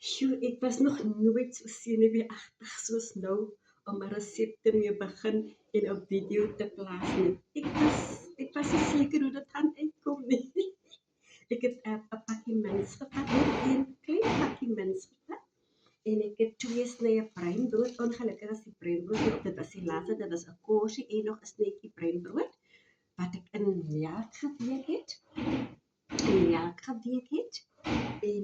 Sjoe, ek was nog nooit so senuweeagtig soos nou om 'n resep te mee begin en op video te plaas nie. Ek was nie seker hoe dit gaan uitkom nie. Ek het 'n pakkie mins gevat, net een klein pakkie mins gevat en ek het 2 snye breinbrood, ongelukkig is die breinbrood nie op, dit was die laaste, dit was 'n korsie en nog 'n sneetjie breinbrood wat ek in melk geweek het. En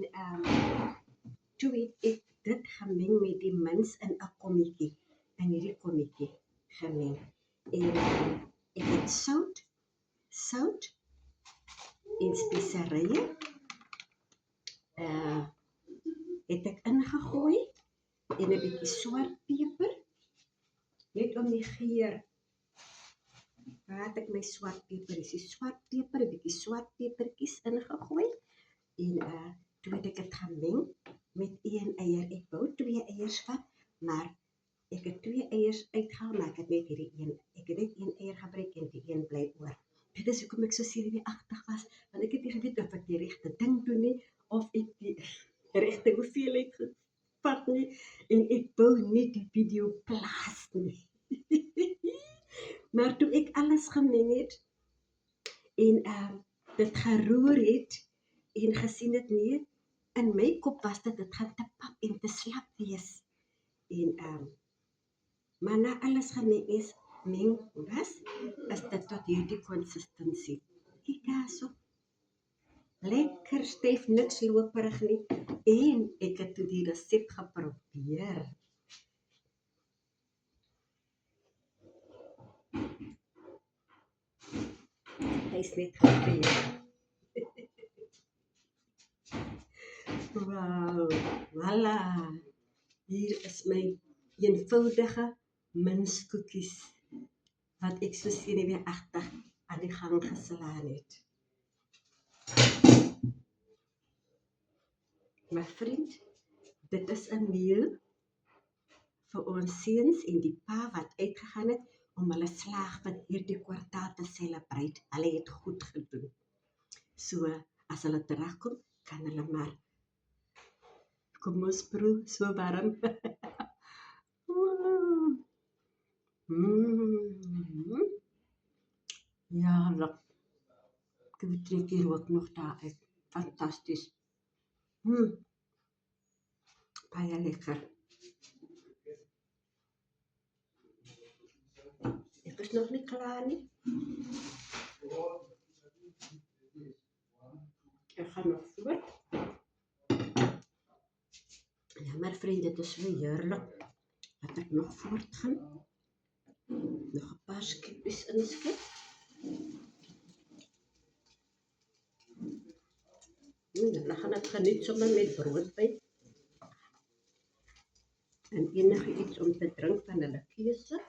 toe het ek dit gemeng met die mins in 'n kommetjie, in hierdie kommetjie gemeng. En ek het sout en speserye het ek ingegooi en 'n bietjie swart peper, net om die geur. Waar het ek my swart peper? Dis die swart peper, 'n bietjie swart pepertjies ingegooi en toe het ek dit gemeng met 1 eier. Ek wou 2 eiers vat, maar ek het 2 eiers uitgehaal, maar ek het net 1 eier gebruik en die een bly oor. Dit is hoekom ek so senuweeagtig was, want ek het nie geweet of ek die regte ding doen nie, of ek die regte hoeveelheid gevat nie, en ek wou nie die video plaas nie. Maar toe ek alles gemeng het en dit geroer het en gesien het nee, in my kop was dit gaan te pap en te slap wees. En maar na alles gemeng is dit tot hierdie consistency. Kyk daarso. Lekker styf, niks loperig nie. En ek het toe die resep geprobeer. Hy is net geprobeer. Wow, voilà. Hier is my eenvoudige minskoekies wat ek so senuweeagtig aan die gang geslaan het. My vriend, dit is 'n meal vir ons seuns en die pa wat uitgegaan het om hulle slaagpunt hierdie kwartaal te celebrate. Hulle het goed gedoen. So, as hulle terugkom, kan hulle maar kom ons proe, so warm. Ja, look. Ik trek hier ook nog daar uit. Fantastisch. Baie lekker. Ik is nog niet klaar nie. Ik ga nog voort. Ja, maar vriend, dit is so heerlik. Laat ek nog voortgaan. Nog 'n paar skippies inskep. Dan gaan ek geniet sommer met brood by. En enige iets om te drink van hulle keuse.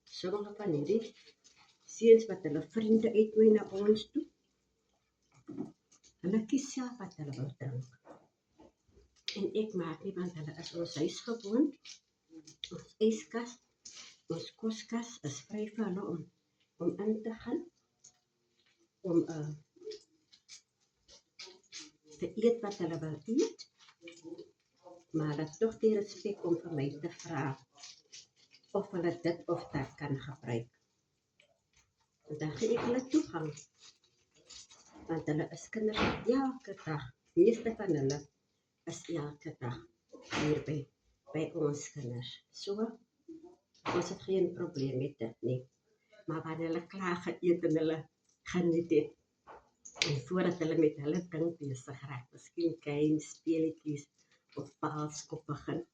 Sommige van hierdie seuns wat hulle vriende uitnooi na ons toe. Hulle kies self wat hulle wil drink. En ek maak nie, want hulle is ons huis gewoond. Ons yskas, ons koskas is vry vir hulle om in te gaan. Om te eet wat hulle wil eet. Maar dat is toch die respect om vir my te vra of hulle dit of dat kan gebruik. En dan gee ek hulle toegang. Want hulle is kinders elke dag. Die meeste van hulle is elke dag hier by ons kinders. So, ons het geen probleem met dit nie. Maar wanneer hulle klaar geëet en hulle geniet het, en voordat hulle met hulle ding besig raak, miskien games, speletjies of paalskop begin,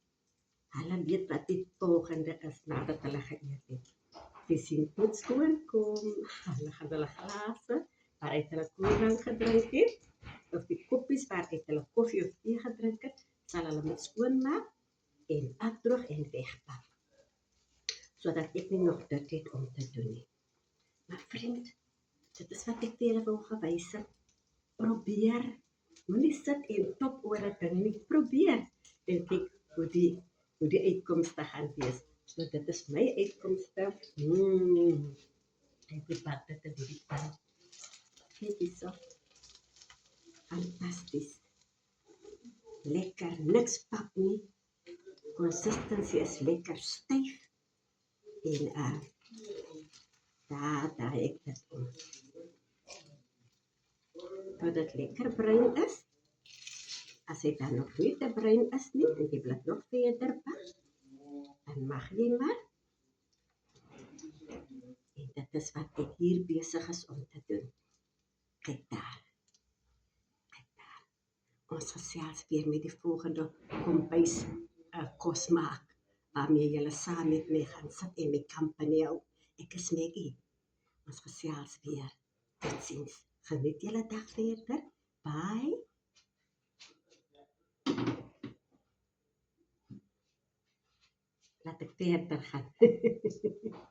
hulle weet wat die volgende is nadat hulle geëet het. Die sien moet skoon kom, hulle gaan hulle glase waaruit hulle koeldrank gedrink het, of die koppies waaruit hulle koffie of tee gedrink het, sal hulle moet skoonmaak en afdroog en wegpak. Sodat ek nie nog dit het om te doen nie. Maar vriend, dit is wat ek vir julle wil gewys het. Probeer. Moenie sit en top oor 'n ding nie. Probeer. En kyk hoe die uitkomste gaan wees. So dit is my uitkomste. Ek het wat dit in die pan. Kyk hierso. Fantasties. lekker, niks pap nie. Consistency is lekker styf. En daar draai ek dit om. Tot dit lekker bruin is. As hy dan nog nie te bruin is nie, en jy wil dit nog verder bak, dan mag jy maar. En dit is wat ek hier besig is om te doen. Kyk daar. Ons gesels weer met die volgende kombuis kos maak, waarmee julle saam met my gaan sit en my company hou. Ek is Maggie. Ons gesels weer. Totsiens. Geniet julle dag verder. Bye. Laat ek verder gaan.